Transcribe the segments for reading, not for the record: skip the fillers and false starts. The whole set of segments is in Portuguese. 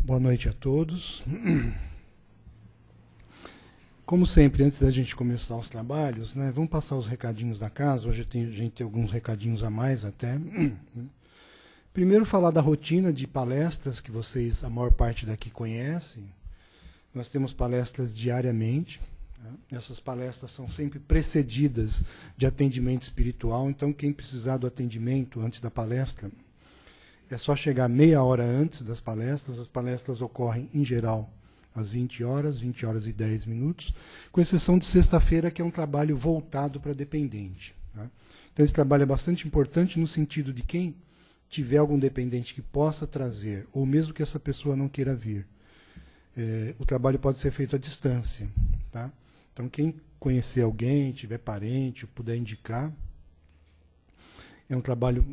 Boa noite a todos. Como sempre, antes da gente começar os trabalhos, né, vamos passar os recadinhos da casa. Hoje a gente tem alguns recadinhos a mais até. Primeiro, falar da rotina de palestras que vocês, a maior parte daqui, conhecem. Nós temos palestras diariamente. Essas palestras são sempre precedidas de atendimento espiritual. Então, quem precisar do atendimento antes da palestra, é só chegar meia hora antes das palestras. As palestras ocorrem, em geral, às 20 horas e 10 minutos, com exceção de sexta-feira, que é um trabalho voltado para dependente. Tá? Então, esse trabalho é bastante importante no sentido de quem tiver algum dependente que possa trazer, ou mesmo que essa pessoa não queira vir. O trabalho pode ser feito à distância. Tá? Então, quem conhecer alguém, tiver parente, puder indicar, é um trabalho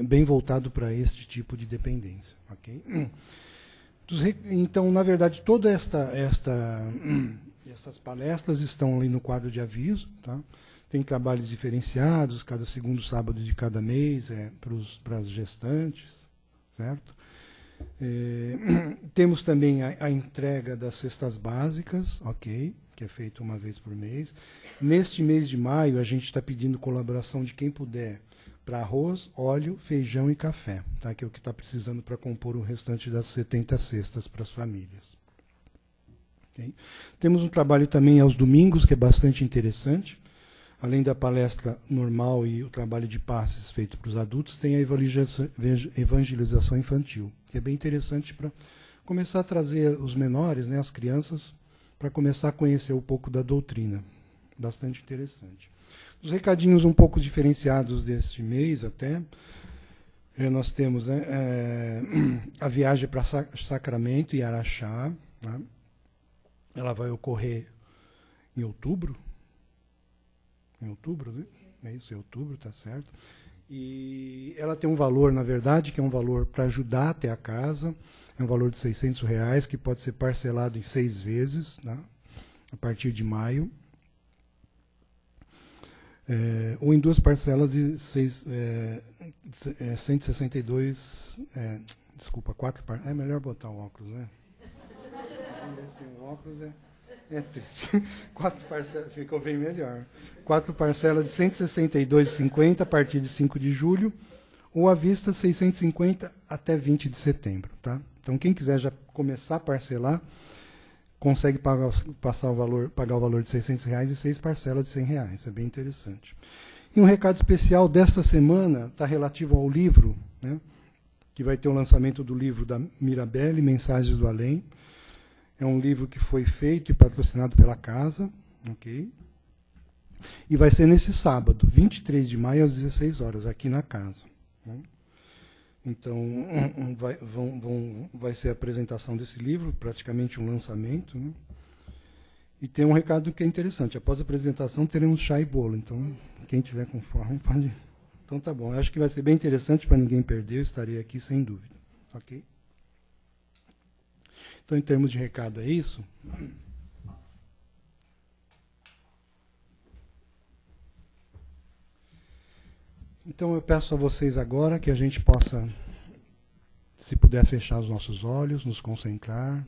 bem voltado para este tipo de dependência. Okay? Então, na verdade, todas essas palestras estão ali no quadro de aviso. Tá? Tem trabalhos diferenciados, cada segundo sábado de cada mês para as gestantes, certo? Temos também a entrega das cestas básicas, ok, que é feito uma vez por mês. Neste mês de maio, a gente está pedindo colaboração de quem puder para arroz, óleo, feijão e café, tá? Que é o que está precisando para compor o restante das 70 cestas para as famílias. Okay? Temos um trabalho também aos domingos, que é bastante interessante. Além da palestra normal e o trabalho de passes feito para os adultos, tem a evangelização infantil, que é bem interessante para começar a trazer os menores, né, as crianças, para começar a conhecer um pouco da doutrina. Bastante interessante. Os recadinhos um pouco diferenciados deste mês até, nós temos, né, a viagem para Sacramento e Araxá. Né? Ela vai ocorrer em outubro. Em outubro, né? É isso, em outubro, tá certo. E ela tem um valor, na verdade, que é um valor para ajudar até a casa. É um valor de R$600, que pode ser parcelado em 6 vezes, né? A partir de maio. Ou em 2 parcelas de 162, desculpa, 4 parcelas. É melhor botar o óculos, né? Sem o óculos é triste. 4 parcelas, ficou bem melhor. 4 parcelas de R$162,50 a partir de 5 de julho, ou à vista R$650 até 20 de setembro. Tá? Então, quem quiser já começar a parcelar, consegue pagar o valor de R$600 e 6 parcelas de R$100. É bem interessante. E um recado especial desta semana está relativo ao livro, né, que vai ter o lançamento do livro da Mirabelle, Mensagens do Além. É um livro que foi feito e patrocinado pela casa, ok? E vai ser nesse sábado, 23 de maio, às 16 horas, aqui na casa. Né? Então, vai ser a apresentação desse livro, praticamente um lançamento. Né? E tem um recado que é interessante. Após a apresentação, teremos chá e bolo. Então, quem tiver com fome, pode... Então, tá bom. Eu acho que vai ser bem interessante para ninguém perder. Eu estarei aqui, sem dúvida. Ok? Então, em termos de recado, é isso. Então, eu peço a vocês agora que a gente possa, se puder, fechar os nossos olhos, nos concentrar,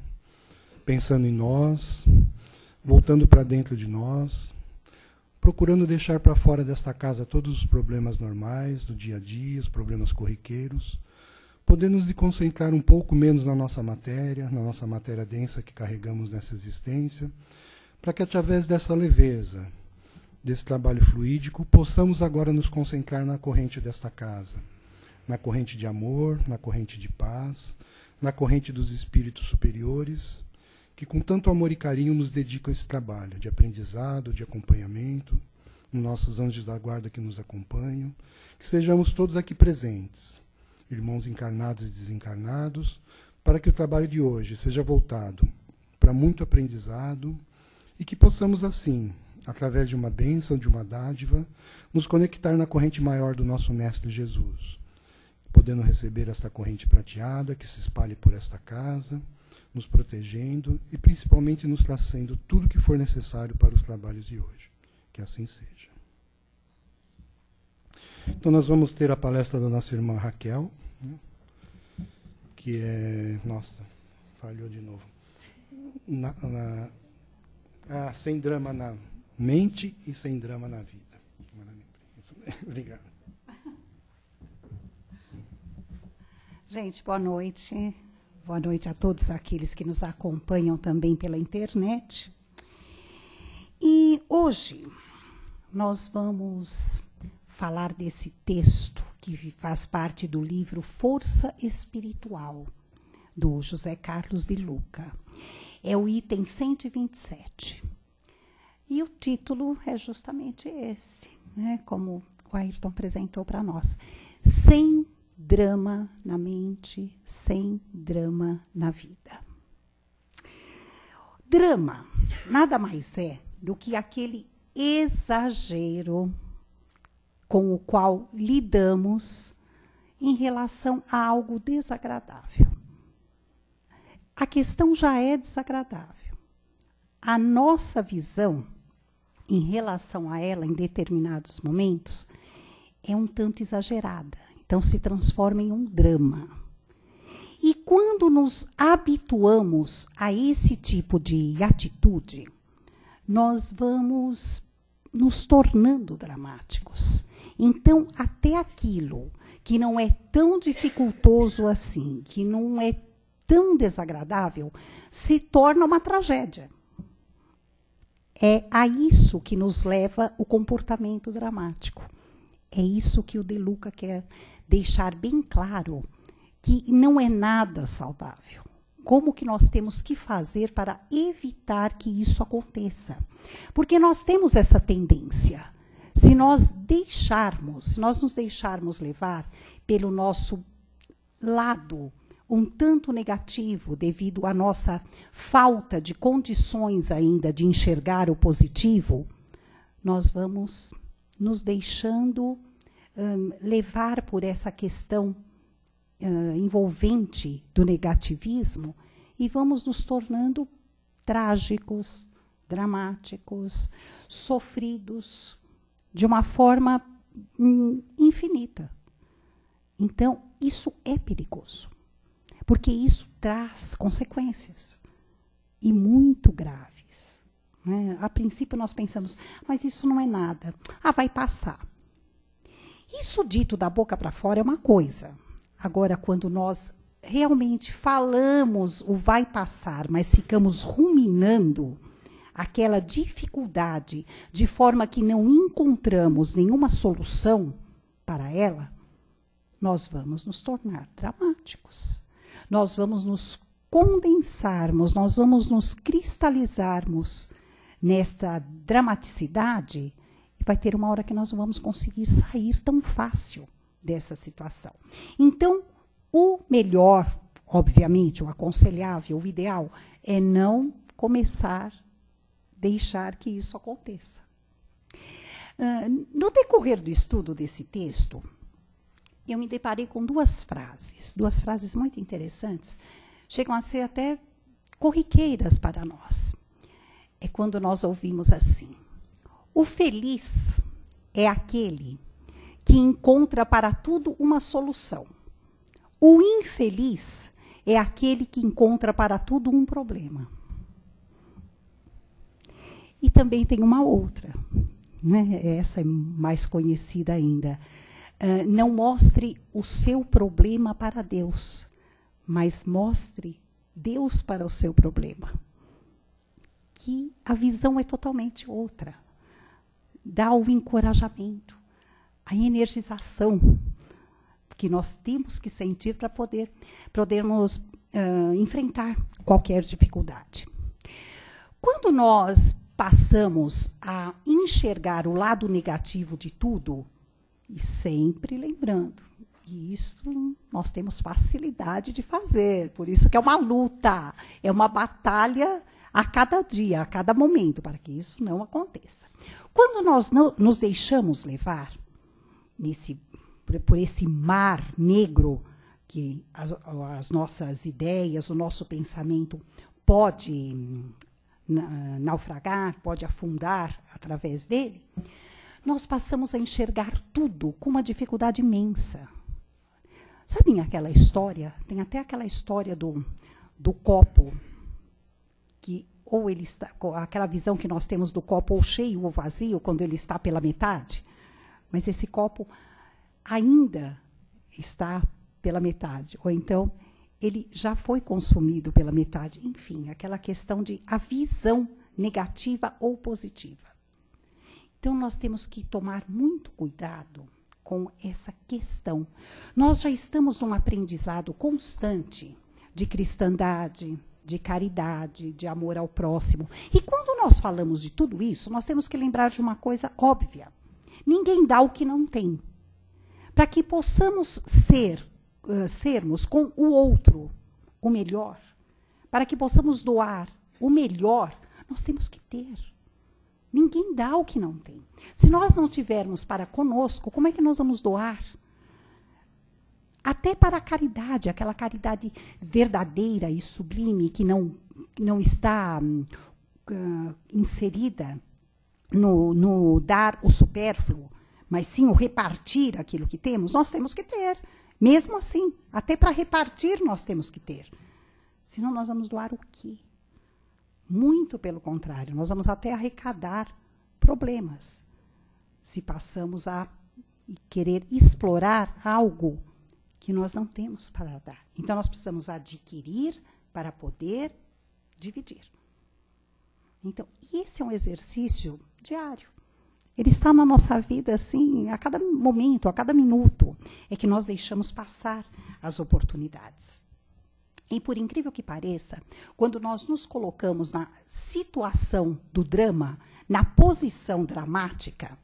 pensando em nós, voltando para dentro de nós, procurando deixar para fora desta casa todos os problemas normais do dia a dia, os problemas corriqueiros, podendo nos concentrar um pouco menos na nossa matéria densa que carregamos nessa existência, para que através dessa leveza, desse trabalho fluídico, possamos agora nos concentrar na corrente desta casa, na corrente de amor, na corrente de paz, na corrente dos espíritos superiores, que com tanto amor e carinho nos dedicam a esse trabalho de aprendizado, de acompanhamento, nossos anjos da guarda que nos acompanham, que estejamos todos aqui presentes, irmãos encarnados e desencarnados, para que o trabalho de hoje seja voltado para muito aprendizado e que possamos, assim, através de uma bênção, de uma dádiva, nos conectar na corrente maior do nosso Mestre Jesus, podendo receber esta corrente prateada que se espalhe por esta casa, nos protegendo e principalmente nos trazendo tudo o que for necessário para os trabalhos de hoje. Que assim seja. Então nós vamos ter a palestra da nossa irmã Raquel, né, que é... Nossa, falhou de novo. Sem drama na mente e sem drama na vida. Obrigado. Gente, boa noite. Boa noite a todos aqueles que nos acompanham também pela internet. E hoje nós vamos falar desse texto que faz parte do livro Força Espiritual, do José Carlos de Luca. É o item 127. E o título é justamente esse, né, como o Ayrton apresentou para nós. Sem drama na mente, sem drama na vida. Drama nada mais é do que aquele exagero com o qual lidamos em relação a algo desagradável. A questão já é desagradável. A nossa visão em relação a ela em determinados momentos é um tanto exagerada. Então se transforma em um drama. E quando nos habituamos a esse tipo de atitude, nós vamos nos tornando dramáticos. Então, até aquilo que não é tão dificultoso assim, que não é tão desagradável, se torna uma tragédia. É a isso que nos leva o comportamento dramático. É isso que o De Luca quer deixar bem claro, que não é nada saudável. Como que nós temos que fazer para evitar que isso aconteça? Porque nós temos essa tendência. Se nós nos deixarmos levar pelo nosso lado um tanto negativo, devido à nossa falta de condições ainda de enxergar o positivo, nós vamos nos deixando levar por essa questão envolvente do negativismo e vamos nos tornando trágicos, dramáticos, sofridos, de uma forma infinita. Então, isso é perigoso, porque isso traz consequências, e muito graves. Né? A princípio, nós pensamos, mas isso não é nada. Vai passar. Isso dito da boca para fora é uma coisa. Agora, quando nós realmente falamos o vai passar, mas ficamos ruminando aquela dificuldade, de forma que não encontramos nenhuma solução para ela, nós vamos nos tornar dramáticos. Nós vamos nos condensarmos, nós vamos nos cristalizarmos nesta dramaticidade, e vai ter uma hora que nós não vamos conseguir sair tão fácil dessa situação. Então, o melhor, obviamente, o aconselhável, o ideal, é não começar deixar que isso aconteça. No decorrer do estudo desse texto, eu me deparei com duas frases muito interessantes, chegam a ser até corriqueiras para nós. É quando nós ouvimos assim: o feliz é aquele que encontra para tudo uma solução. O infeliz é aquele que encontra para tudo um problema. E também tem uma outra, né? Essa é mais conhecida ainda. Não mostre o seu problema para Deus, mas mostre Deus para o seu problema. Que a visão é totalmente outra. Dá o encorajamento, a energização que nós temos que sentir para podermos enfrentar qualquer dificuldade. Quando nós passamos a enxergar o lado negativo de tudo, e sempre lembrando, e isso nós temos facilidade de fazer, por isso que é uma luta, é uma batalha a cada dia, a cada momento, para que isso não aconteça. Quando nós nos deixamos levar por esse mar negro, que as nossas ideias, o nosso pensamento pode naufragar, pode afundar através dele, nós passamos a enxergar tudo com uma dificuldade imensa. Sabem aquela história? Tem até aquela história do copo, que ou ele está, aquela visão que nós temos do copo ou cheio ou vazio, quando ele está pela metade. Mas esse copo ainda está pela metade. Ou então, ele já foi consumido pela metade. Enfim, aquela questão de a visão negativa ou positiva. Então, nós temos que tomar muito cuidado com essa questão. Nós já estamos num aprendizado constante de cristandade, de caridade, de amor ao próximo. E quando nós falamos de tudo isso, nós temos que lembrar de uma coisa óbvia. Ninguém dá o que não tem. Para que possamos sermos com o outro o melhor, para que possamos doar o melhor, nós temos que ter. Ninguém dá o que não tem. Se nós não tivermos para conosco, como é que nós vamos doar? Até para a caridade, aquela caridade verdadeira e sublime, que não está inserida no dar o supérfluo, mas sim o repartir aquilo que temos, nós temos que ter. Mesmo assim, até para repartir nós temos que ter. Senão nós vamos doar o quê? Muito pelo contrário, nós vamos até arrecadar problemas, se passamos a querer explorar algo que nós não temos para dar. Então, nós precisamos adquirir para poder dividir. Então, esse é um exercício diário. Ele está na nossa vida, assim, a cada momento, a cada minuto, é que nós deixamos passar as oportunidades. E, por incrível que pareça, quando nós nos colocamos na situação do drama, na posição dramática,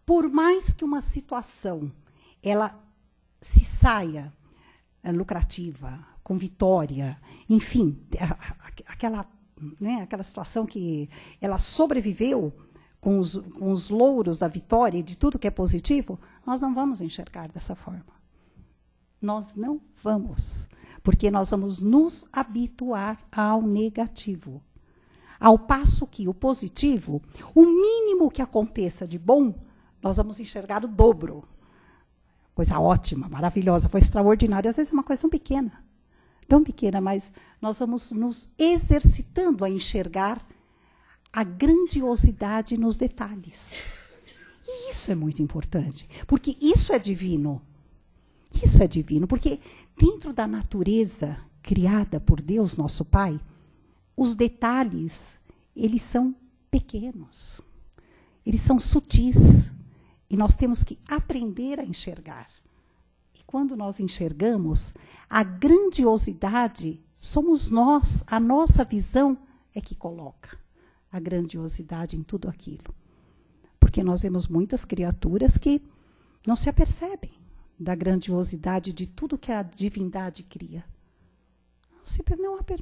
por mais que uma situação ela se saia lucrativa, com vitória, enfim, aquela situação que ela sobreviveu com os louros da vitória e de tudo que é positivo, nós não vamos enxergar dessa forma. Nós não vamos, porque nós vamos nos habituar ao negativo. Ao passo que o positivo, o mínimo que aconteça de bom, nós vamos enxergar o dobro. Coisa ótima, maravilhosa, foi extraordinária. Às vezes é uma coisa tão pequena, mas nós vamos nos exercitando a enxergar a grandiosidade nos detalhes. E isso é muito importante, porque isso é divino. Isso é divino, porque dentro da natureza criada por Deus, nosso Pai, os detalhes, eles são pequenos, eles são sutis, e nós temos que aprender a enxergar. E quando nós enxergamos, a grandiosidade somos nós, a nossa visão é que coloca a grandiosidade em tudo aquilo. Porque nós vemos muitas criaturas que não se apercebem da grandiosidade de tudo que a divindade cria.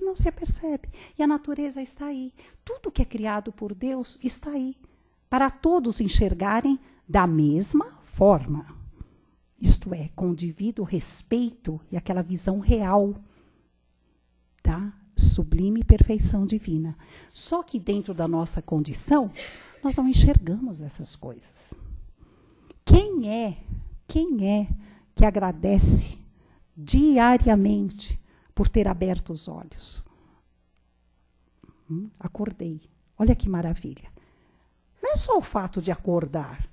Não se apercebe. E a natureza está aí. Tudo que é criado por Deus está aí, para todos enxergarem da mesma forma. Isto é, com o devido respeito e aquela visão real da sublime perfeição divina. Só que dentro da nossa condição, nós não enxergamos essas coisas. Quem é que agradece diariamente por ter aberto os olhos? Acordei. Olha que maravilha. Não é só o fato de acordar,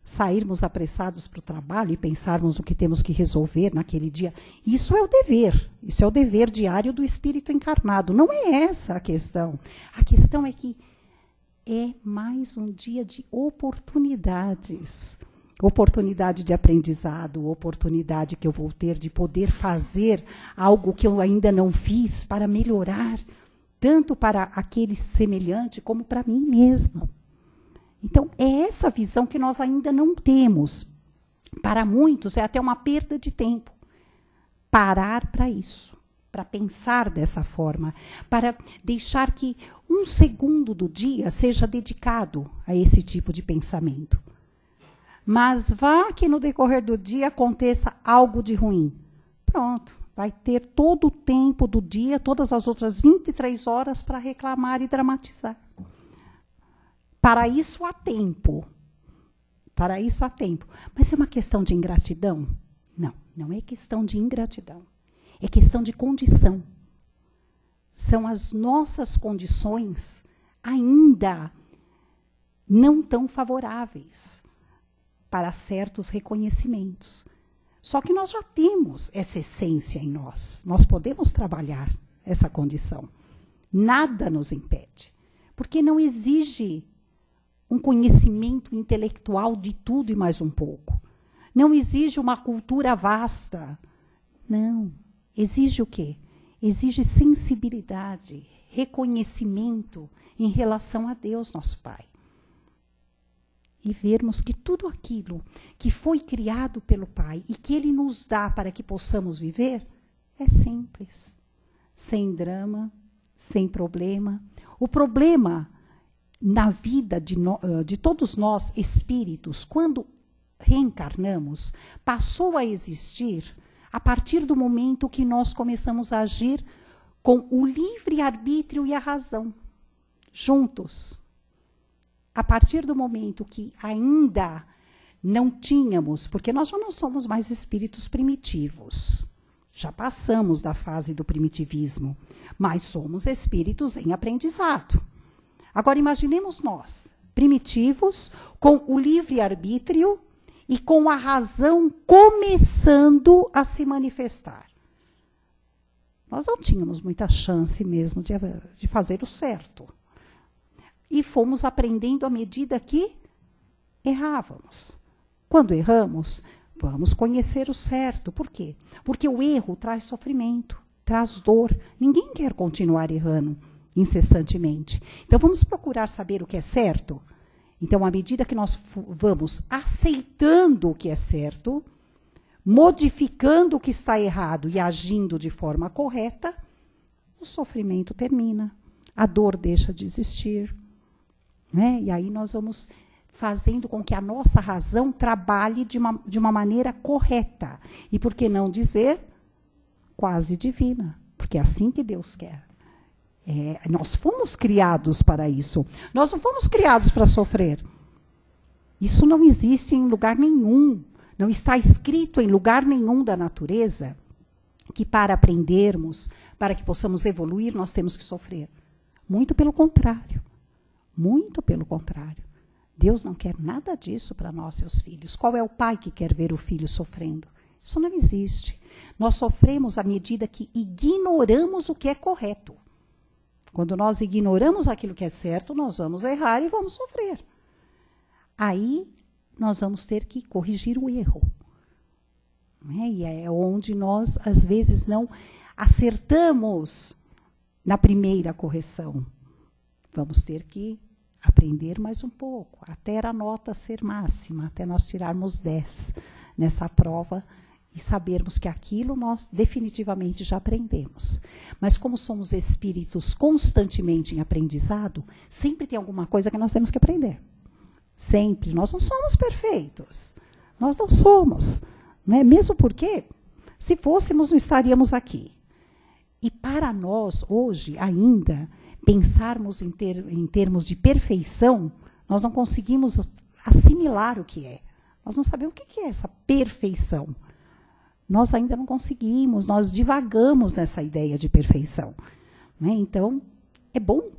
sairmos apressados para o trabalho e pensarmos no que temos que resolver naquele dia. Isso é o dever. Isso é o dever diário do espírito encarnado. Não é essa a questão. A questão é que é mais um dia de oportunidades. Oportunidade de aprendizado, oportunidade que eu vou ter de poder fazer algo que eu ainda não fiz para melhorar, tanto para aquele semelhante como para mim mesma. Então, é essa visão que nós ainda não temos. Para muitos, é até uma perda de tempo. Parar para isso, para pensar dessa forma, para deixar que 1 segundo do dia seja dedicado a esse tipo de pensamento. Mas vá que no decorrer do dia aconteça algo de ruim. Pronto, vai ter todo o tempo do dia, todas as outras 23 horas para reclamar e dramatizar. Para isso há tempo. Para isso há tempo. Mas é uma questão de ingratidão? Não, não é questão de ingratidão. É questão de condição. São as nossas condições ainda não tão favoráveis para certos reconhecimentos. Só que nós já temos essa essência em nós. Nós podemos trabalhar essa condição. Nada nos impede. Porque não exige um conhecimento intelectual de tudo e mais um pouco. Não exige uma cultura vasta. Não. Exige o quê? Exige sensibilidade, reconhecimento em relação a Deus, nosso Pai. E vermos que tudo aquilo que foi criado pelo Pai e que Ele nos dá para que possamos viver, é simples. Sem drama, sem problema. O problema na vida de todos nós, espíritos, quando reencarnamos, passou a existir a partir do momento que nós começamos a agir com o livre-arbítrio e a razão, juntos. A partir do momento que ainda não tínhamos, porque nós já não somos mais espíritos primitivos, já passamos da fase do primitivismo, mas somos espíritos em aprendizado. Agora imaginemos nós, primitivos, com o livre-arbítrio e com a razão começando a se manifestar. Nós não tínhamos muita chance mesmo de fazer o certo. E fomos aprendendo à medida que errávamos. Quando erramos, vamos conhecer o certo. Por quê? Porque o erro traz sofrimento, traz dor. Ninguém quer continuar errando incessantemente. Então, vamos procurar saber o que é certo. Então, à medida que nós vamos aceitando o que é certo, modificando o que está errado e agindo de forma correta, o sofrimento termina, a dor deixa de existir. Né? E aí nós vamos fazendo com que a nossa razão trabalhe de uma maneira correta. E por que não dizer quase divina? Porque é assim que Deus quer. Nós fomos criados para isso. Nós não fomos criados para sofrer. Isso não existe em lugar nenhum. Não está escrito em lugar nenhum da natureza que para aprendermos, para que possamos evoluir, nós temos que sofrer. Muito pelo contrário. Muito pelo contrário. Deus não quer nada disso para nós, seus filhos. Qual é o pai que quer ver o filho sofrendo? Isso não existe. Nós sofremos à medida que ignoramos o que é correto. Quando nós ignoramos aquilo que é certo, nós vamos errar e vamos sofrer. Aí, nós vamos ter que corrigir o erro. E é onde nós, às vezes, não acertamos na primeira correção. Vamos ter que aprender mais um pouco, até a nota ser máxima, até nós tirarmos 10 nessa prova e sabermos que aquilo nós definitivamente já aprendemos. Mas como somos espíritos constantemente em aprendizado, sempre tem alguma coisa que nós temos que aprender. Sempre. Nós não somos perfeitos. Nós não somos. Não é? Mesmo porque, se fôssemos, não estaríamos aqui. E para nós, hoje, ainda, pensarmos em termos de perfeição, nós não conseguimos assimilar o que é. Nós não sabemos o que é essa perfeição. Nós ainda não conseguimos, nós divagamos nessa ideia de perfeição. Né? Então, é bom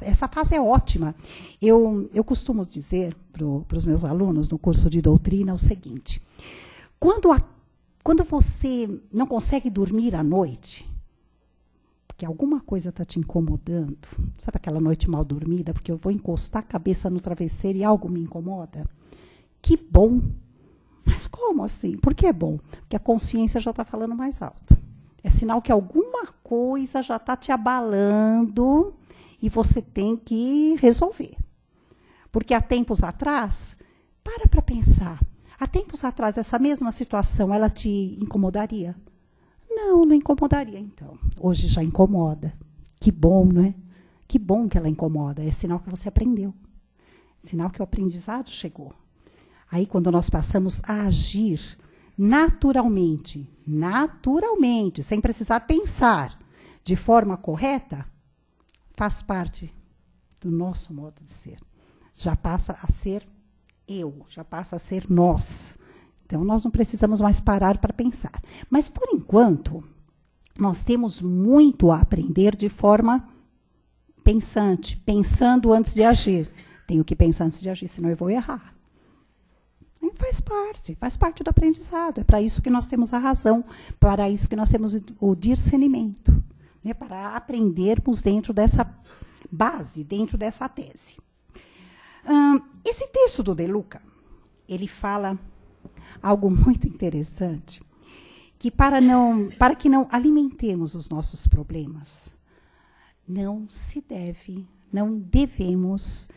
essa fase é ótima. Eu costumo dizer para os meus alunos no curso de doutrina o seguinte: quando você não consegue dormir à noite, porque alguma coisa está te incomodando, sabe aquela noite mal dormida, porque eu vou encostar a cabeça no travesseiro e algo me incomoda? Que bom! Mas como assim? Por que é bom? Porque a consciência já está falando mais alto. É sinal que alguma coisa já está te abalando e você tem que resolver. Porque há tempos atrás, para pensar, há tempos atrás essa mesma situação, ela te incomodaria? Não, não incomodaria então. Hoje já incomoda. Que bom, não é? Que bom que ela incomoda. É sinal que você aprendeu. Sinal que o aprendizado chegou. Aí, quando nós passamos a agir naturalmente, sem precisar pensar de forma correta, faz parte do nosso modo de ser. Já passa a ser eu, já passa a ser nós. Então, nós não precisamos mais parar para pensar. Mas, por enquanto, nós temos muito a aprender de forma pensante, pensando antes de agir. Tenho que pensar antes de agir, senão eu vou errar. E faz parte do aprendizado. É para isso que nós temos a razão, para isso que nós temos o discernimento, né, para aprendermos dentro dessa base, dentro dessa tese. Esse texto do De Luca, ele fala algo muito interessante, que para que não alimentemos os nossos problemas, não devemos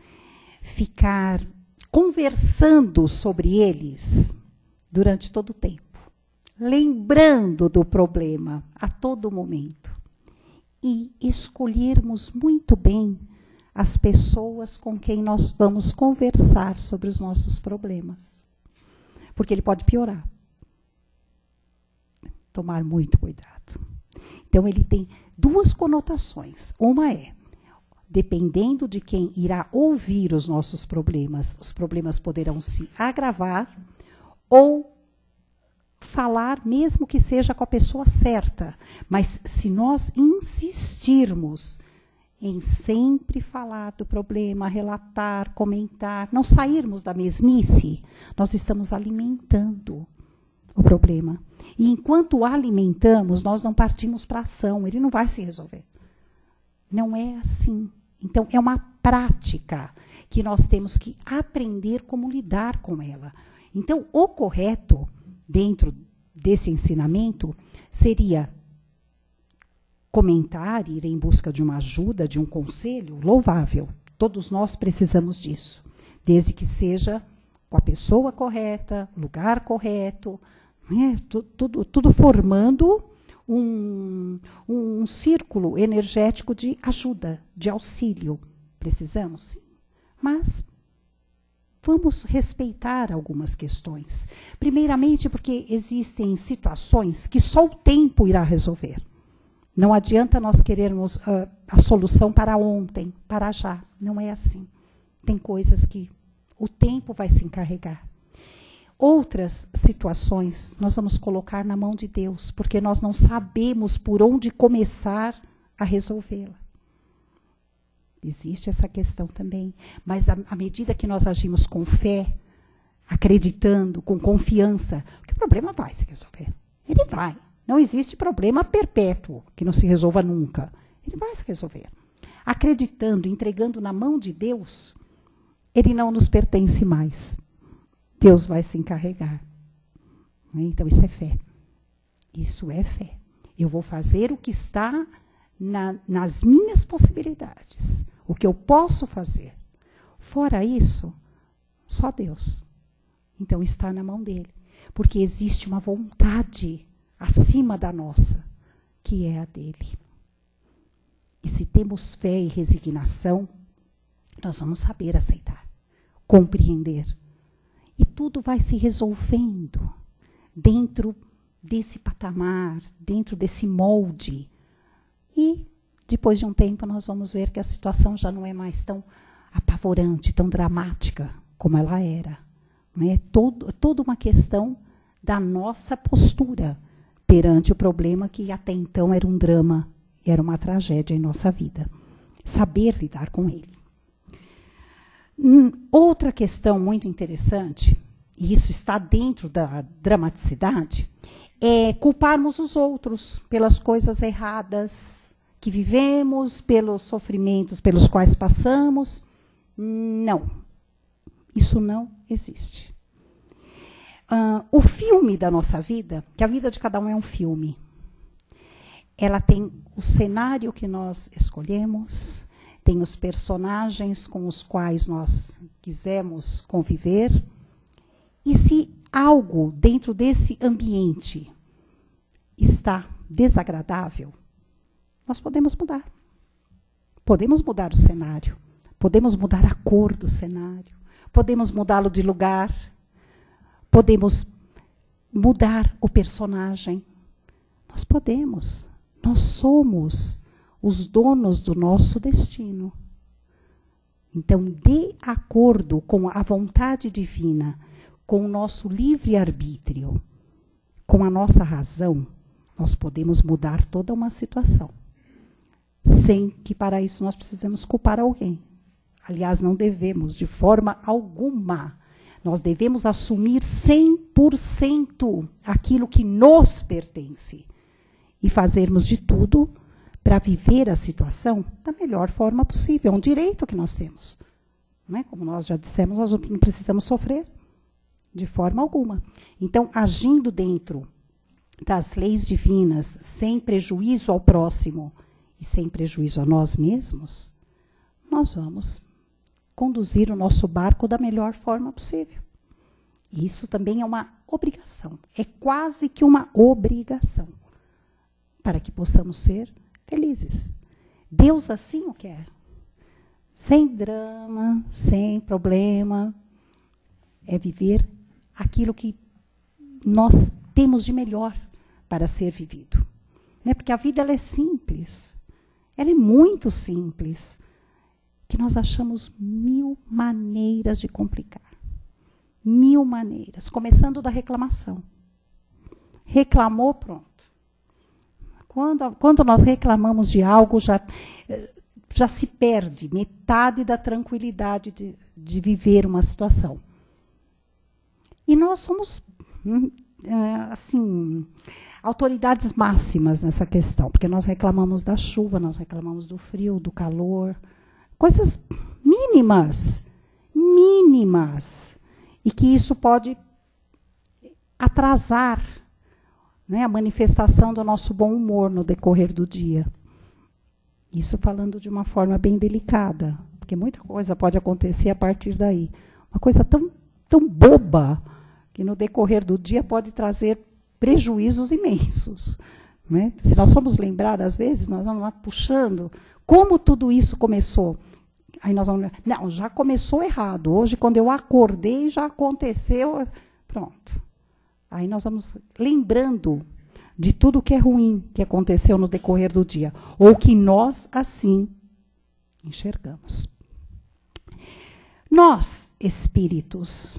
ficar conversando sobre eles durante todo o tempo, lembrando do problema a todo momento e escolhermos muito bem as pessoas com quem nós vamos conversar sobre os nossos problemas, porque ele pode piorar. Tomar muito cuidado. Então, ele tem duas conotações. Uma é, dependendo de quem irá ouvir os problemas poderão se agravar ou falar, mesmo que seja com a pessoa certa. Mas se nós insistirmos em sempre falar do problema, relatar, comentar, não sairmos da mesmice, nós estamos alimentando o problema. E enquanto o alimentamos, nós não partimos para a ação, ele não vai se resolver. Não é assim. Então, é uma prática que nós temos que aprender como lidar com ela. Então, o correto, dentro desse ensinamento, seria comentar, ir em busca de uma ajuda, de um conselho, louvável. Todos nós precisamos disso, desde que seja com a pessoa correta, lugar correto, né? Tudo formando um círculo energético de ajuda, de auxílio. Precisamos, sim. Mas vamos respeitar algumas questões. Primeiramente, porque existem situações que só o tempo irá resolver. Não adianta nós querermos a solução para ontem, para já. Não é assim. Tem coisas que o tempo vai se encarregar. Outras situações nós vamos colocar na mão de Deus, porque nós não sabemos por onde começar a resolvê-la. Existe essa questão também. Mas à medida que nós agimos com fé, acreditando, com confiança, que o problema vai se resolver. Ele vai. Não existe problema perpétuo que não se resolva nunca. Ele vai se resolver. Acreditando, entregando na mão de Deus, ele não nos pertence mais. Deus vai se encarregar. Então, isso é fé. Isso é fé. Eu vou fazer o que está nas minhas possibilidades. O que eu posso fazer. Fora isso, só Deus. Então, está na mão dele. Porque existe uma vontade acima da nossa, que é a dele. E se temos fé e resignação, nós vamos saber aceitar, compreender. E tudo vai se resolvendo dentro desse patamar, dentro desse molde. E, depois de um tempo, nós vamos ver que a situação já não é mais tão apavorante, tão dramática como ela era. É toda uma questão da nossa postura perante o problema que até então era um drama, era uma tragédia em nossa vida. Saber lidar com ele. Outra questão muito interessante, e isso está dentro da dramaticidade, é culparmos os outros pelas coisas erradas que vivemos, pelos sofrimentos pelos quais passamos. Não. Isso não existe. O filme da nossa vida, que a vida de cada um é um filme, ela tem o cenário que nós escolhemos, tem os personagens com os quais nós quisemos conviver, e se algo dentro desse ambiente está desagradável, nós podemos mudar. Podemos mudar o cenário, podemos mudar a cor do cenário, podemos mudá-lo de lugar, podemos mudar o personagem. Nós podemos. Nós somos os donos do nosso destino. Então, de acordo com a vontade divina, com o nosso livre-arbítrio, com a nossa razão, nós podemos mudar toda uma situação. Sem que para isso nós precisemos culpar alguém. Aliás, não devemos, de forma alguma. Nós devemos assumir 100% aquilo que nos pertence. E fazermos de tudo para viver a situação da melhor forma possível. É um direito que nós temos. Não é? Como nós já dissemos, nós não precisamos sofrer de forma alguma. Então, agindo dentro das leis divinas, sem prejuízo ao próximo e sem prejuízo a nós mesmos, nós vamos conduzir o nosso barco da melhor forma possível. E isso também é uma obrigação. É quase que uma obrigação para que possamos ser felizes. Deus assim o quer. Sem drama, sem problema. É viver aquilo que nós temos de melhor para ser vivido. Né? Porque a vida ela é simples. Ela é muito simples. Que nós achamos 1000 maneiras de complicar. 1000 maneiras. Começando da reclamação. Reclamou, pronto. Quando nós reclamamos de algo, já se perde metade da tranquilidade de viver uma situação. E nós somos, assim, autoridades máximas nessa questão, porque nós reclamamos da chuva, nós reclamamos do frio, do calor, coisas mínimas, e que isso pode atrasar, né, a manifestação do nosso bom humor no decorrer do dia. Isso falando de uma forma bem delicada, porque muita coisa pode acontecer a partir daí. Uma coisa tão boba, que no decorrer do dia pode trazer prejuízos imensos. Né? Se nós formos lembrar, às vezes, nós vamos lá puxando como tudo isso começou. Aí nós vamos, não, já começou errado. Hoje, quando eu acordei, já aconteceu. Pronto. Aí nós vamos lembrando de tudo que é ruim que aconteceu no decorrer do dia, ou que nós, assim, enxergamos. Nós, espíritos,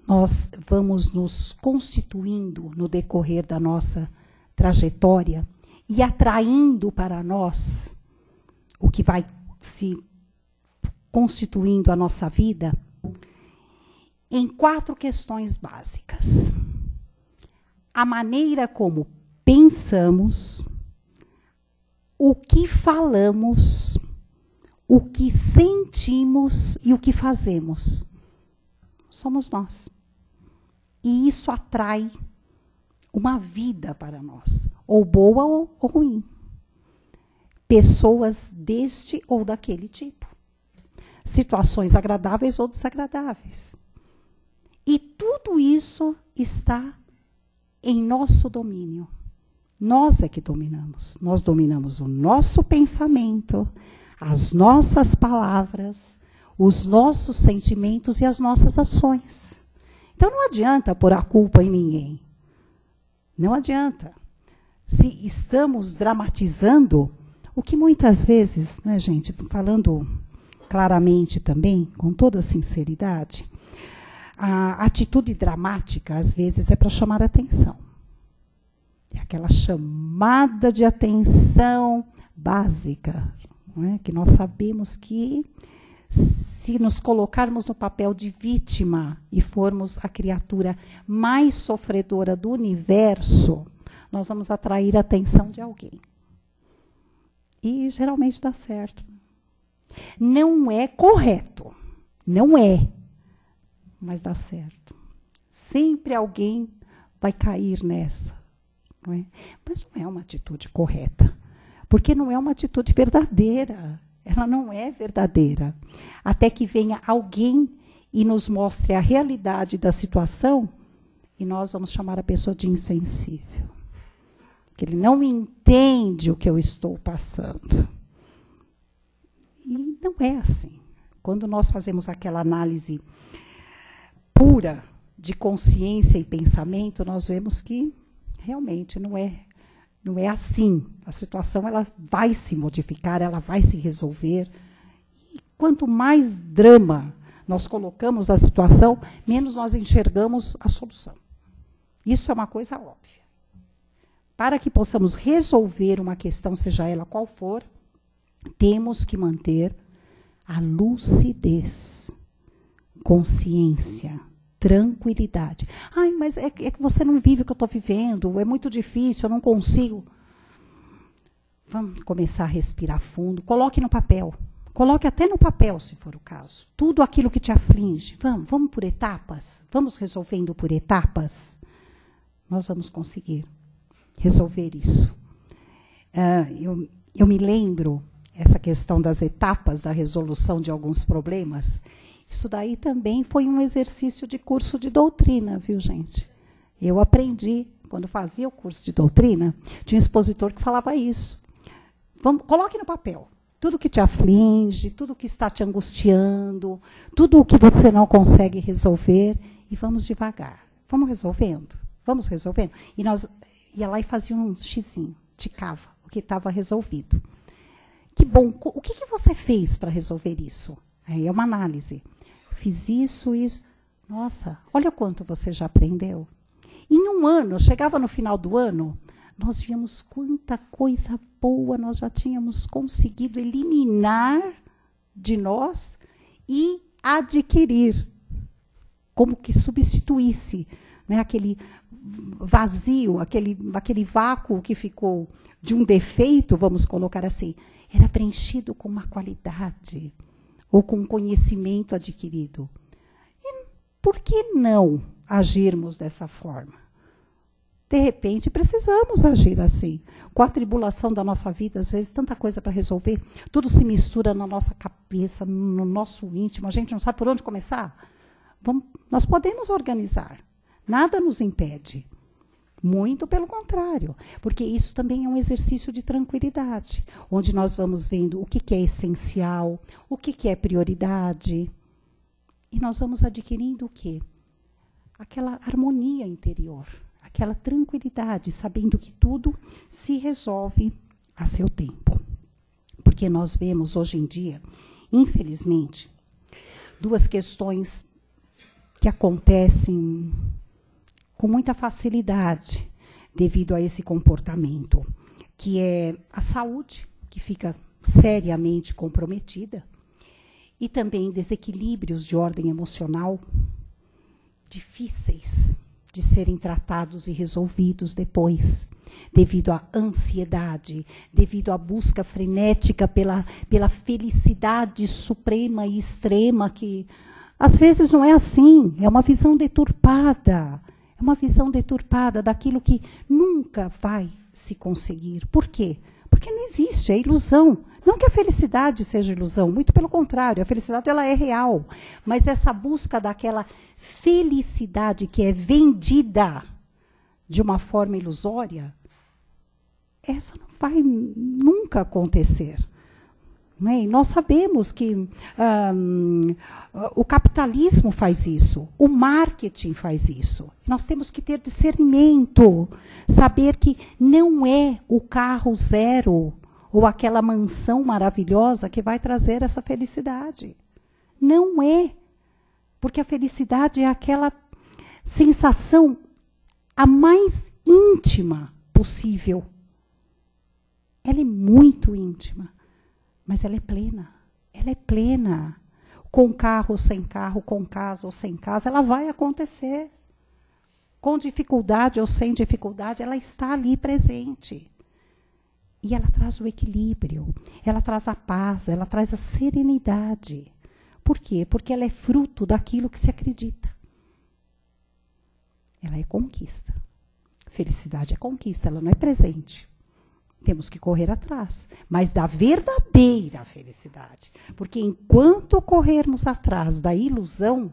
nós vamos nos constituindo no decorrer da nossa trajetória e atraindo para nós o que vai se constituindo a nossa vida em 4 questões básicas. A maneira como pensamos, o que falamos, o que sentimos e o que fazemos. Somos nós. E isso atrai uma vida para nós, ou boa ou ruim. Pessoas deste ou daquele tipo. Situações agradáveis ou desagradáveis. E tudo isso está em nosso domínio. Nós é que dominamos. Nós dominamos o nosso pensamento, as nossas palavras, os nossos sentimentos e as nossas ações. Então não adianta pôr a culpa em ninguém. Não adianta. Se estamos dramatizando, o que muitas vezes, né, gente, falando claramente também, com toda sinceridade, a atitude dramática, às vezes, é para chamar a atenção. É aquela chamada de atenção básica, não é? Que nós sabemos que, se nos colocarmos no papel de vítima e formos a criatura mais sofredora do universo, nós vamos atrair a atenção de alguém. E geralmente dá certo. Não é correto, não é, mas dá certo. Sempre alguém vai cair nessa. Não é? Mas não é uma atitude correta, porque não é uma atitude verdadeira. Ela não é verdadeira. Até que venha alguém e nos mostre a realidade da situação, e nós vamos chamar a pessoa de insensível. Que ele não entende o que eu estou passando. E não é assim. Quando nós fazemos aquela análise pura de consciência e pensamento, nós vemos que realmente não é assim. A situação ela vai se modificar, ela vai se resolver. E quanto mais drama nós colocamos a situação, menos nós enxergamos a solução. Isso é uma coisa óbvia. Para que possamos resolver uma questão, seja ela qual for, temos que manter a lucidez, consciência, tranquilidade. Ai, mas é que você não vive o que eu estou vivendo, é muito difícil, eu não consigo. Vamos começar a respirar fundo, coloque no papel. Coloque até no papel, se for o caso. Tudo aquilo que te aflige. Vamos por etapas? Vamos resolvendo por etapas? Nós vamos conseguir resolver isso. Eu me lembro, essa questão das etapas da resolução de alguns problemas, isso daí também foi um exercício de curso de doutrina, viu, gente? Eu aprendi, quando fazia o curso de doutrina, tinha um expositor que falava isso. Coloque no papel. Tudo que te aflige, tudo que está te angustiando, tudo o que você não consegue resolver, e vamos devagar. Vamos resolvendo. E nós ia lá e fazia um xizinho, ticava o que estava resolvido. Que bom. O que você fez para resolver isso? Aí é uma análise. Fiz isso. Nossa, olha quanto você já aprendeu. Em um ano, chegava no final do ano, nós víamos quanta coisa boa nós já tínhamos conseguido eliminar de nós e adquirir, como que substituísse, né, aquele vazio, aquele vácuo que ficou de um defeito, vamos colocar assim, era preenchido com uma qualidade ou com um conhecimento adquirido. E por que não agirmos dessa forma? De repente, precisamos agir assim. Com a tribulação da nossa vida, às vezes, tanta coisa para resolver, tudo se mistura na nossa cabeça, no nosso íntimo, a gente não sabe por onde começar. Nós podemos organizar, nada nos impede. Muito pelo contrário, porque isso também é um exercício de tranquilidade, onde nós vamos vendo o que é essencial, o que é prioridade, e nós vamos adquirindo o quê? Aquela harmonia interior. Aquela tranquilidade, sabendo que tudo se resolve a seu tempo. Porque nós vemos hoje em dia, infelizmente, duas questões que acontecem com muita facilidade devido a esse comportamento, que é a saúde, que fica seriamente comprometida, e também desequilíbrios de ordem emocional difíceis de serem tratados e resolvidos depois, devido à ansiedade, devido à busca frenética pela felicidade suprema e extrema, que às vezes não é assim, é uma visão deturpada daquilo que nunca vai se conseguir. Por quê? Porque não existe, é ilusão. Não que a felicidade seja ilusão, muito pelo contrário, a felicidade ela é real. Mas essa busca daquela felicidade que é vendida de uma forma ilusória, essa não vai nunca acontecer. Não é? E nós sabemos que o capitalismo faz isso, o marketing faz isso. Nós temos que ter discernimento, saber que não é o carro zero ou aquela mansão maravilhosa que vai trazer essa felicidade. Não é. Porque a felicidade é aquela sensação a mais íntima possível. Ela é muito íntima, mas ela é plena. Ela é plena. Com carro ou sem carro, com casa ou sem casa, ela vai acontecer. Com dificuldade ou sem dificuldade, ela está ali presente. E ela traz o equilíbrio, ela traz a paz, ela traz a serenidade. Por quê? Porque ela é fruto daquilo que se acredita. Ela é conquista. Felicidade é conquista, ela não é presente. Temos que correr atrás, mas da verdadeira felicidade. Porque enquanto corrermos atrás da ilusão,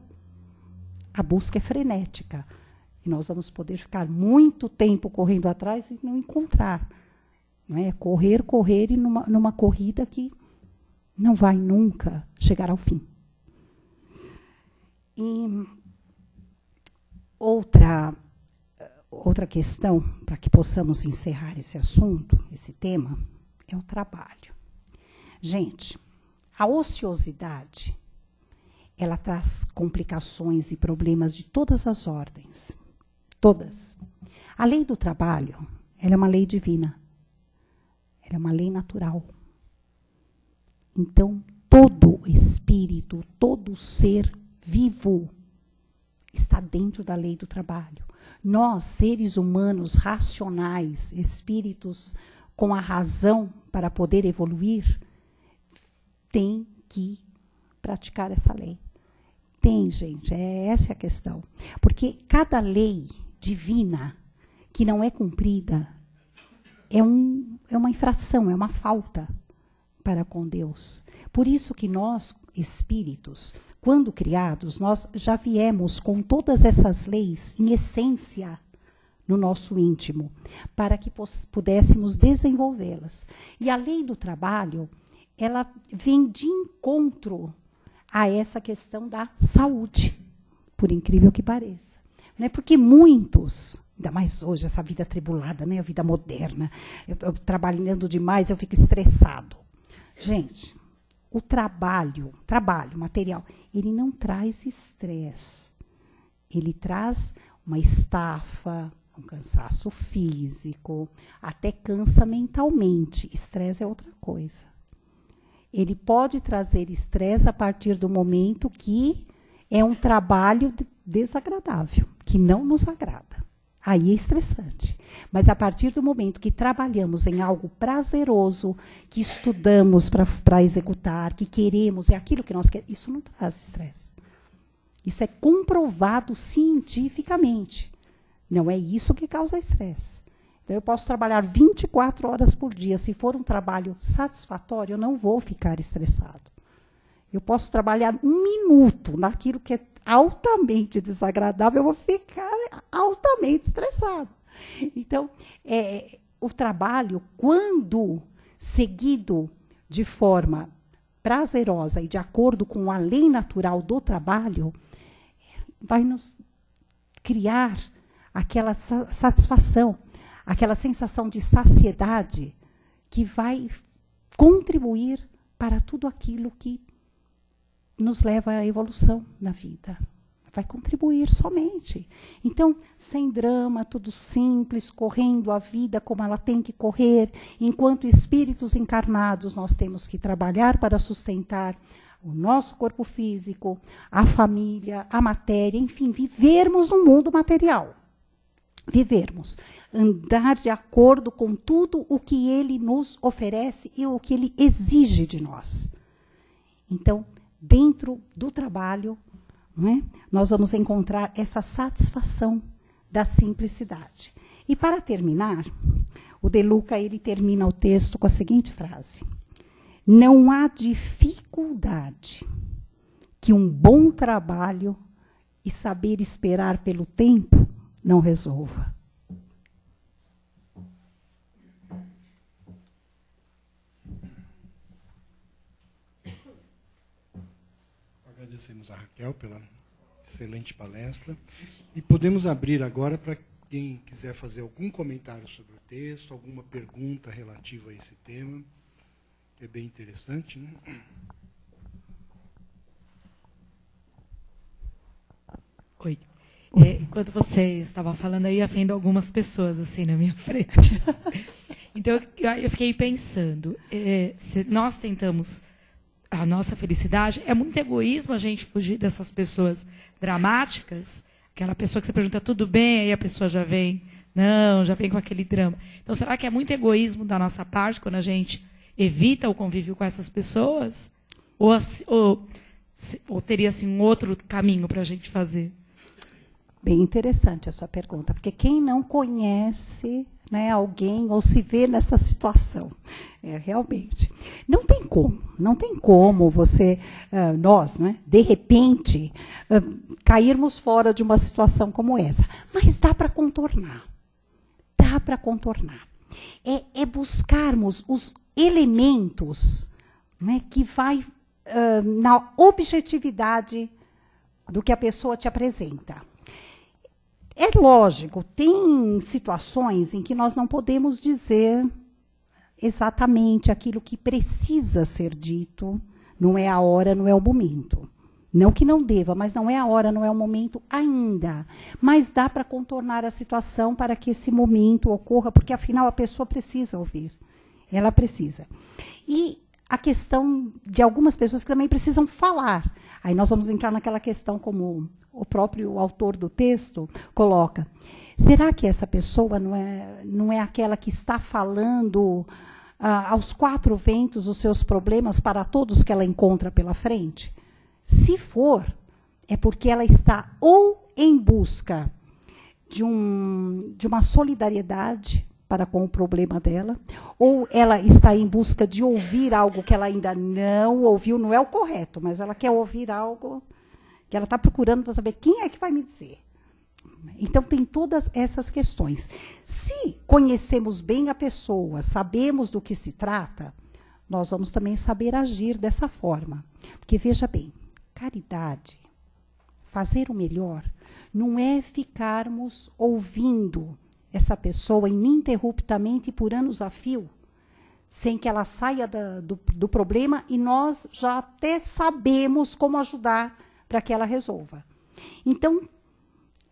a busca é frenética. E nós vamos poder ficar muito tempo correndo atrás e não encontrar. Não é? Correr e numa corrida que não vai nunca chegar ao fim. E outra questão, para que possamos encerrar esse assunto, esse tema, é o trabalho. Gente, a ociosidade ela traz complicações e problemas de todas as ordens. Todas. A lei do trabalho, ela é uma lei divina. Ela é uma lei natural. Então, todo espírito, todo ser vivo está dentro da lei do trabalho. Nós, seres humanos racionais, espíritos com a razão para poder evoluir, tem que praticar essa lei. Tem, gente, essa é a questão. Porque cada lei divina que não é cumprida é uma infração, é uma falta para com Deus. Por isso que nós, espíritos, quando criados, nós já viemos com todas essas leis em essência no nosso íntimo, para que pudéssemos desenvolvê-las. E a lei do trabalho, ela vem de encontro a essa questão da saúde, por incrível que pareça. Não é porque muitos, ainda mais hoje, essa vida atribulada, né, a vida moderna, eu trabalhando demais, eu fico estressado. Gente, o trabalho material, ele não traz estresse. Ele traz uma estafa, um cansaço físico, até cansa mentalmente. Estresse é outra coisa. Ele pode trazer estresse a partir do momento que é um trabalho desagradável, que não nos agrada. Aí é estressante. Mas a partir do momento que trabalhamos em algo prazeroso, que estudamos para executar, que queremos, é aquilo que nós queremos, isso não traz estresse. Isso é comprovado cientificamente. Não é isso que causa estresse. Então, eu posso trabalhar 24 horas por dia. Se for um trabalho satisfatório, eu não vou ficar estressado. Eu posso trabalhar 1 minuto naquilo que é altamente desagradável, eu vou ficar altamente estressado. Então, o trabalho, quando seguido de forma prazerosa e de acordo com a lei natural do trabalho, vai nos criar aquela satisfação, aquela sensação de saciedade que vai contribuir para tudo aquilo que nos leva à evolução na vida. Vai contribuir somente. Então, sem drama, tudo simples, correndo a vida como ela tem que correr. Enquanto espíritos encarnados, nós temos que trabalhar para sustentar o nosso corpo físico, a família, a matéria, enfim, vivermos no mundo material. Vivermos. Andar de acordo com tudo o que ele nos oferece e o que ele exige de nós. Então, dentro do trabalho, não é? Nós vamos encontrar essa satisfação da simplicidade. E para terminar, o De Luca ele termina o texto com a seguinte frase: não há dificuldade que um bom trabalho e saber esperar pelo tempo não resolva. Agradecemos a Raquel pela excelente palestra. E podemos abrir agora para quem quiser fazer algum comentário sobre o texto, alguma pergunta relativa a esse tema, que é bem interessante, né? Oi. Enquanto você estava falando, eu ia vendo algumas pessoas assim na minha frente. Então, eu fiquei pensando, se nós tentamos a nossa felicidade, é muito egoísmo a gente fugir dessas pessoas dramáticas, aquela pessoa que você pergunta, tudo bem, aí a pessoa já vem com aquele drama. Então, será que é muito egoísmo da nossa parte quando a gente evita o convívio com essas pessoas? Ou teria assim, um outro caminho para a gente fazer? Bem interessante a sua pergunta, porque quem não conhece, né, alguém ou se vê nessa situação, realmente, não tem como você, nós, né, de repente, cairmos fora de uma situação como essa. Mas dá para contornar. Dá para contornar. É buscarmos os elementos, né, que vai na objetividade do que a pessoa te apresenta. É lógico, tem situações em que nós não podemos dizer exatamente aquilo que precisa ser dito, não é a hora, não é o momento. Não que não deva, mas não é a hora, não é o momento ainda. Mas dá para contornar a situação para que esse momento ocorra, porque afinal a pessoa precisa ouvir. Ela precisa. E a questão de algumas pessoas que também precisam falar. Aí nós vamos entrar naquela questão, como o próprio autor do texto coloca. Será que essa pessoa não é aquela que está falando aos quatro ventos os seus problemas para todos que ela encontra pela frente? Se for, é porque ela está ou em busca de uma solidariedade para com o problema dela, ou ela está em busca de ouvir algo que ela ainda não ouviu, não é o correto, mas ela quer ouvir algo que ela está procurando para saber quem é que vai me dizer. Então, tem todas essas questões. Se conhecemos bem a pessoa, sabemos do que se trata, nós vamos também saber agir dessa forma. Porque, veja bem, caridade, fazer o melhor, não é ficarmos ouvindo essa pessoa ininterruptamente por anos a fio, sem que ela saia do problema, e nós já até sabemos como ajudar para que ela resolva. Então,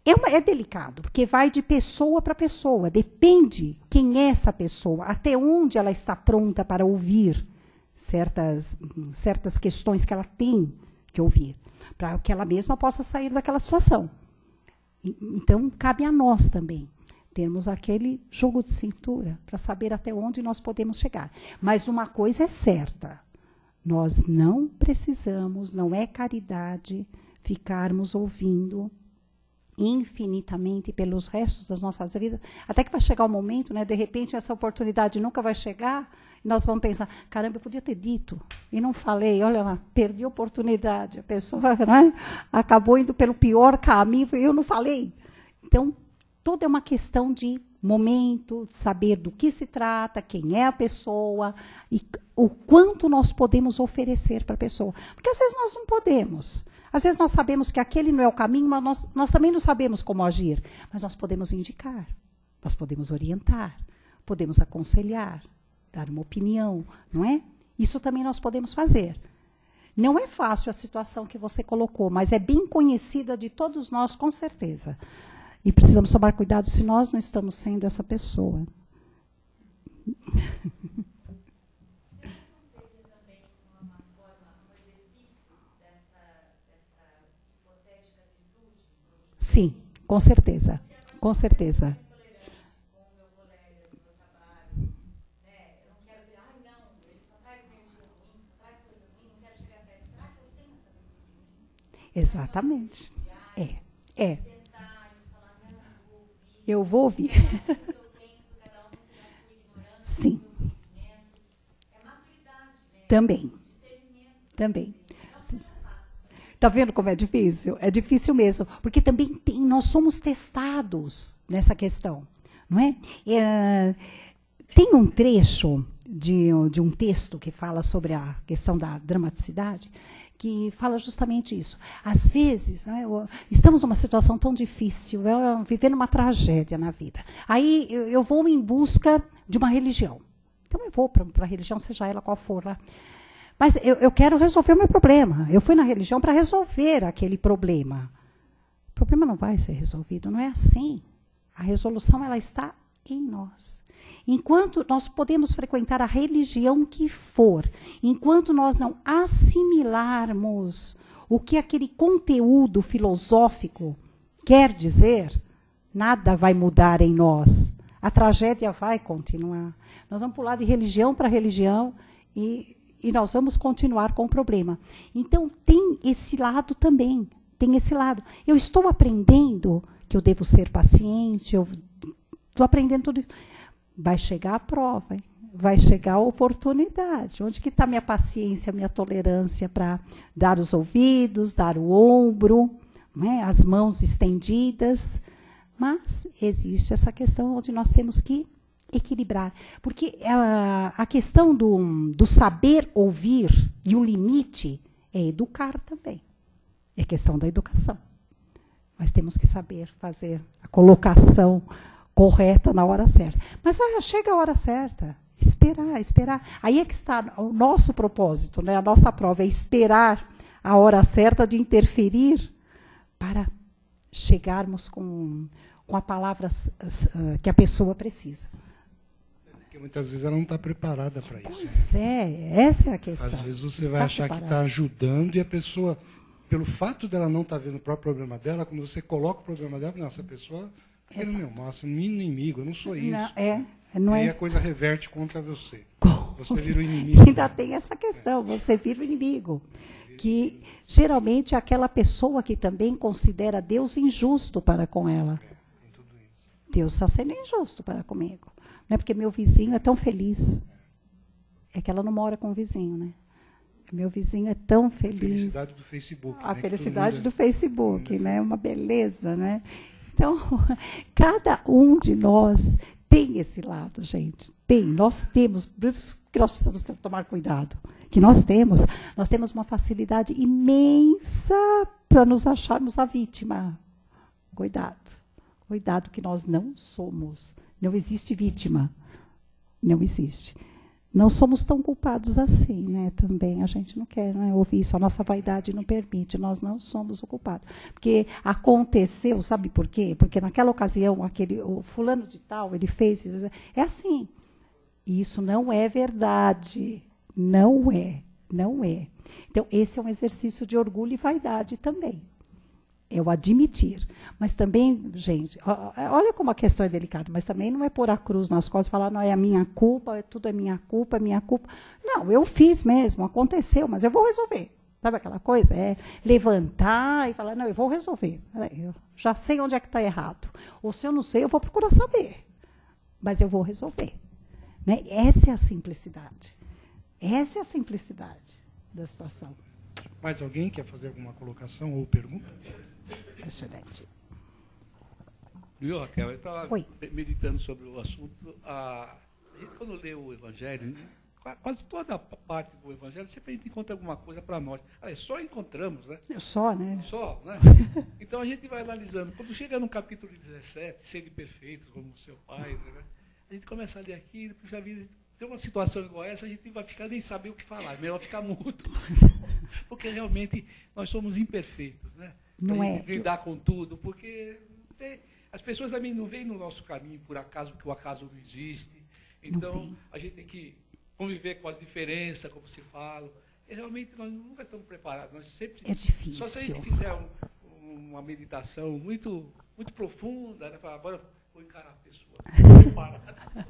é delicado, porque vai de pessoa para pessoa, depende quem é essa pessoa, até onde ela está pronta para ouvir certas questões que ela tem que ouvir, para que ela mesma possa sair daquela situação. Então, cabe a nós também termos aquele jogo de cintura para saber até onde nós podemos chegar. Mas uma coisa é certa, nós não precisamos, não é caridade, ficarmos ouvindo infinitamente pelos restos das nossas vidas, até que vai chegar um momento, né, de repente essa oportunidade nunca vai chegar, e nós vamos pensar, caramba, eu podia ter dito, e não falei, olha lá, perdi a oportunidade, a pessoa, né, acabou indo pelo pior caminho, e eu não falei. Então, tudo é uma questão de momento, de saber do que se trata, quem é a pessoa, e o quanto nós podemos oferecer para a pessoa. Porque às vezes nós não podemos. Às vezes nós sabemos que aquele não é o caminho, mas nós também não sabemos como agir. Mas nós podemos indicar, nós podemos orientar, podemos aconselhar, dar uma opinião, não é? Isso também nós podemos fazer. Não é fácil a situação que você colocou, mas é bem conhecida de todos nós, com certeza. E precisamos tomar cuidado se nós não estamos sendo essa pessoa. Sim, com certeza. Com certeza. Exatamente. É. Eu vou ouvir. Sim. Também. Está vendo como é difícil? É difícil mesmo, porque também nós somos testados nessa questão, não é? Tem um trecho de um texto que fala sobre a questão da dramaticidade, que fala justamente isso. Às vezes, né, estamos numa situação tão difícil, vivendo uma tragédia na vida. Aí eu vou em busca de uma religião. Então eu vou para a religião, seja ela qual for lá. Mas eu quero resolver o meu problema. Eu fui na religião para resolver aquele problema. O problema não vai ser resolvido, não é assim. A resolução ela está em nós. Enquanto nós podemos frequentar a religião que for, enquanto nós não assimilarmos o que aquele conteúdo filosófico quer dizer, nada vai mudar em nós. A tragédia vai continuar. Nós vamos pular de religião para religião e nós vamos continuar com o problema. Então, tem esse lado também. Tem esse lado. Eu estou aprendendo que eu devo ser paciente, eu estou aprendendo tudo isso. Vai chegar a prova, hein? Vai chegar a oportunidade. Onde que está minha paciência, minha tolerância para dar os ouvidos, dar o ombro, né? As mãos estendidas? Mas existe essa questão onde nós temos que equilibrar. Porque a questão do saber ouvir e o limite é educar também. É questão da educação. Mas temos que saber fazer a colocação correta na hora certa. Mas chega a hora certa. Esperar. Aí é que está o nosso propósito, né? A nossa prova é esperar a hora certa de interferir para chegarmos com a palavra que a pessoa precisa. Porque muitas vezes ela não está preparada para isso. Pois essa é a questão. Às vezes você vai achar que está ajudando e a pessoa, pelo fato dela não estar vendo o próprio problema dela, quando você coloca o problema dela, não, essa pessoa está querendo meu mal, é meu inimigo, eu não sou isso. Não aí é. a coisa reverte contra você. Você vira o inimigo. Ainda tem essa questão, você vira o inimigo. Que geralmente é aquela pessoa que também considera Deus injusto para com ela. Deus está sendo injusto para comigo. Não é porque meu vizinho é tão feliz. É que ela não mora com o vizinho, né? Meu vizinho é tão feliz. A felicidade do Facebook. A felicidade do Facebook, né? Uma beleza, né? Então, cada um de nós tem esse lado, gente. Tem, nós temos, que nós precisamos tomar cuidado. Que nós temos uma facilidade imensa para nos acharmos a vítima. Cuidado. Cuidado que nós não somos. Não existe vítima. Não existe. Não somos tão culpados assim, né? Também a gente não quer, né, ouvir isso. A nossa vaidade não permite. Nós não somos o culpado. Porque aconteceu, sabe por quê? Porque naquela ocasião, o fulano de tal, ele fez... É assim. Isso não é verdade. Não é. Não é. Então, esse é um exercício de orgulho e vaidade também. É o admitir. Mas também, gente, olha como a questão é delicada, mas também não é pôr a cruz nas costas e falar, não, é a minha culpa, tudo é minha culpa, é minha culpa. Não, eu fiz mesmo, aconteceu, mas eu vou resolver. Sabe aquela coisa? É levantar e falar, não, eu vou resolver. Eu já sei onde é que está errado. Ou se eu não sei, eu vou procurar saber. Mas eu vou resolver. Né? Essa é a simplicidade. Essa é a simplicidade da situação. Mais alguém quer fazer alguma colocação ou pergunta? Excelente. Viu, Raquel? Eu estava meditando sobre o assunto. A gente, quando lê o Evangelho, quase toda a parte do Evangelho, sempre a gente encontra alguma coisa para nós. Só encontramos, né? Só, né? Só, né? Então a gente vai analisando. Quando chega no capítulo 17, sede perfeitos como seu pai, né? A gente começa a ler aquilo, puxa vida, tem uma situação igual essa, a gente vai ficar nem saber o que falar, melhor ficar mudo. Porque realmente nós somos imperfeitos, né? Não é. Lidar com tudo, porque as pessoas também não vêm no nosso caminho por acaso, porque o acaso não existe. Então, a gente tem que conviver com as diferenças, como se fala. E realmente nós nunca estamos preparados. Nós sempre, é difícil. Só se a gente fizer uma meditação muito, muito profunda, né? Agora eu vou encarar a pessoa. Preparada.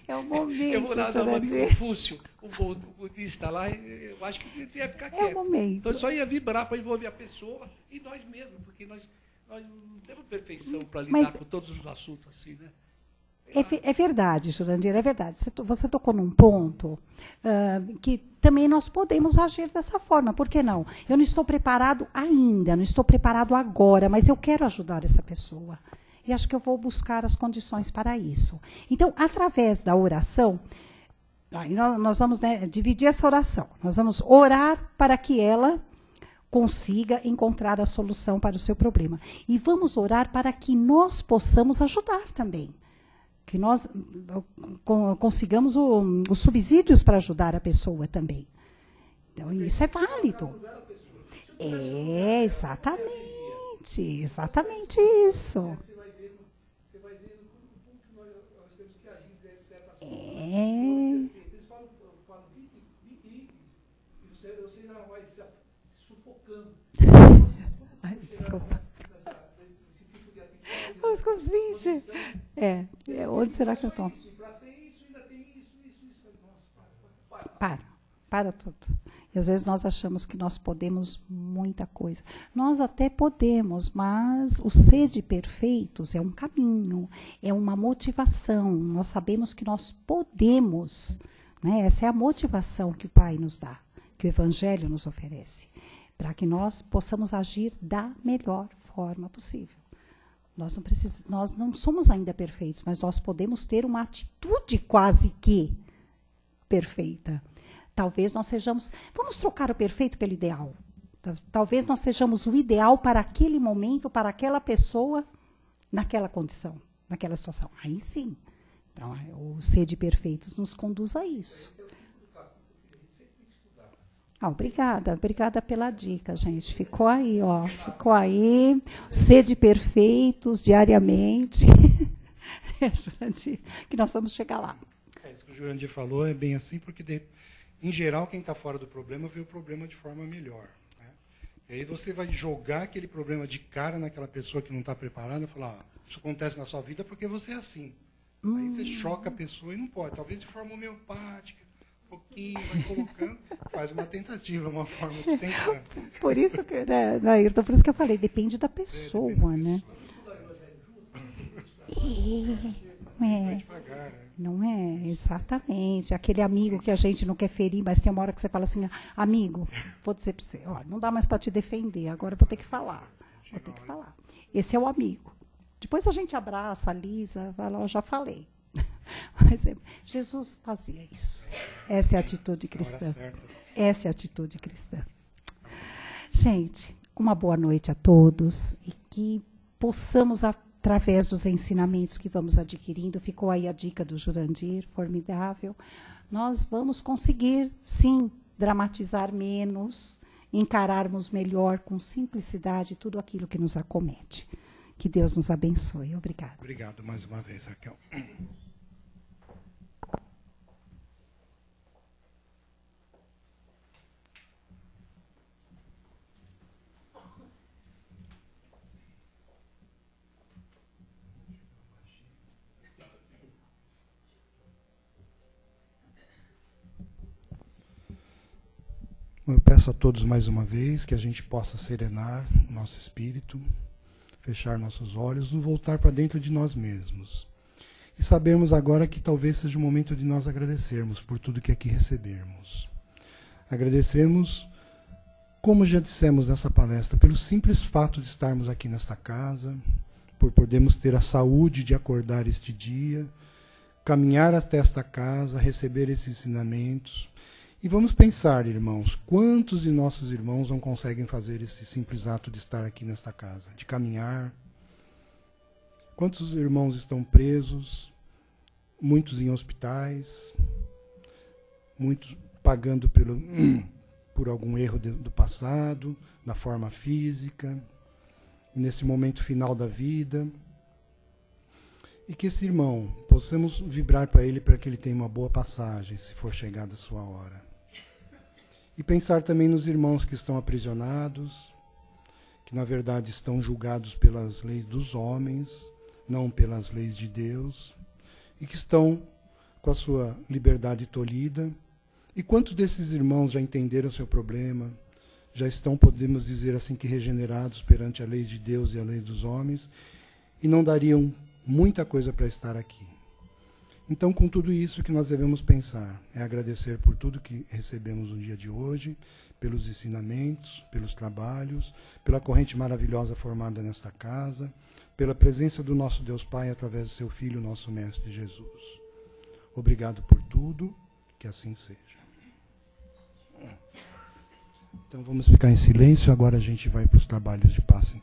É o momento. Eu vou lá dar uma de Confúcio, o budista lá, eu acho que ia ficar quieto. É o momento. Então só ia vibrar para envolver a pessoa e nós mesmos, porque nós não temos perfeição para lidar com todos os assuntos assim, né? É verdade, Jurandir, é verdade. Você tocou num ponto que também nós podemos agir dessa forma. Por que não? Eu não estou preparado ainda, não estou preparado agora, mas eu quero ajudar essa pessoa. E acho que eu vou buscar as condições para isso. Então, através da oração, nós vamos, né, dividir essa oração. Nós vamos orar para que ela consiga encontrar a solução para o seu problema. E vamos orar para que nós possamos ajudar também. Que nós consigamos os subsídios para ajudar a pessoa também. Então, isso é válido. É, exatamente. Exatamente isso. Eles falam 20 itens e você já vai se sufocando. Ai, desculpa. Esse tipo de atitude. Vamos com os 20. Onde será que eu estou? Para ser isso, ainda tem isso. Nossa, para tudo. E às vezes nós achamos que nós podemos muita coisa. Nós até podemos, mas o ser de perfeitos é um caminho, é uma motivação. Nós sabemos que nós podemos, né? Essa é a motivação que o Pai nos dá, que o Evangelho nos oferece, para que nós possamos agir da melhor forma possível. Nós não somos ainda perfeitos, mas nós podemos ter uma atitude quase que perfeita. Talvez nós sejamos... Vamos trocar o perfeito pelo ideal. Talvez nós sejamos o ideal para aquele momento, para aquela pessoa, naquela condição, naquela situação. Aí sim. Então, o ser de perfeitos nos conduz a isso. Obrigada pela dica, gente. Ficou aí, ó. Ficou aí. Sede perfeitos diariamente. Jurandir, que nós vamos chegar lá. Isso que o Jurandir falou é bem assim, porque, em geral, quem está fora do problema vê o problema de forma melhor. Né? E aí você vai jogar aquele problema de cara naquela pessoa que não está preparada e falar, isso acontece na sua vida porque você é assim. Aí você choca a pessoa e não pode. Talvez de forma homeopática, um pouquinho, vai colocando, faz uma tentativa, uma forma de tentar. Por isso que, né, Ayrton, por isso que eu falei, depende da pessoa, né? Não é, exatamente. Aquele amigo que a gente não quer ferir, mas tem uma hora que você fala assim, amigo, vou dizer para você, ó, não dá mais para te defender, agora eu vou ter que falar. Vou ter que falar. Esse é o amigo. Depois a gente abraça, alisa, vai lá, eu já falei. Mas Jesus fazia isso. Essa é a atitude cristã. Essa é a atitude cristã. Gente, uma boa noite a todos e que possamos, através dos ensinamentos que vamos adquirindo, ficou aí a dica do Jurandir, formidável, nós vamos conseguir, sim, dramatizar menos, encararmos melhor, com simplicidade, tudo aquilo que nos acomete. Que Deus nos abençoe. Obrigada. Obrigado mais uma vez, Raquel. Eu peço a todos mais uma vez que a gente possa serenar nosso espírito, fechar nossos olhos, nos voltar para dentro de nós mesmos. E sabermos agora que talvez seja o momento de nós agradecermos por tudo que aqui recebemos. Agradecemos, como já dissemos nessa palestra, pelo simples fato de estarmos aqui nesta casa, por podermos ter a saúde de acordar este dia, caminhar até esta casa, receber esses ensinamentos. E vamos pensar, irmãos, quantos de nossos irmãos não conseguem fazer esse simples ato de estar aqui nesta casa, de caminhar? Quantos irmãos estão presos, muitos em hospitais, muitos pagando por algum erro do passado, da forma física, nesse momento final da vida. E que esse irmão, possamos vibrar para ele para que ele tenha uma boa passagem, se for chegada a sua hora. E pensar também nos irmãos que estão aprisionados, que na verdade estão julgados pelas leis dos homens, não pelas leis de Deus, e que estão com a sua liberdade tolhida. E quantos desses irmãos já entenderam o seu problema, já estão, podemos dizer assim, que regenerados perante a lei de Deus e a lei dos homens, e não dariam muita coisa para estar aqui. Então, com tudo isso que nós devemos pensar, é agradecer por tudo que recebemos no dia de hoje, pelos ensinamentos, pelos trabalhos, pela corrente maravilhosa formada nesta casa, pela presença do nosso Deus Pai através do seu Filho, nosso Mestre Jesus. Obrigado por tudo, que assim seja. Então vamos ficar em silêncio, agora a gente vai para os trabalhos de passe.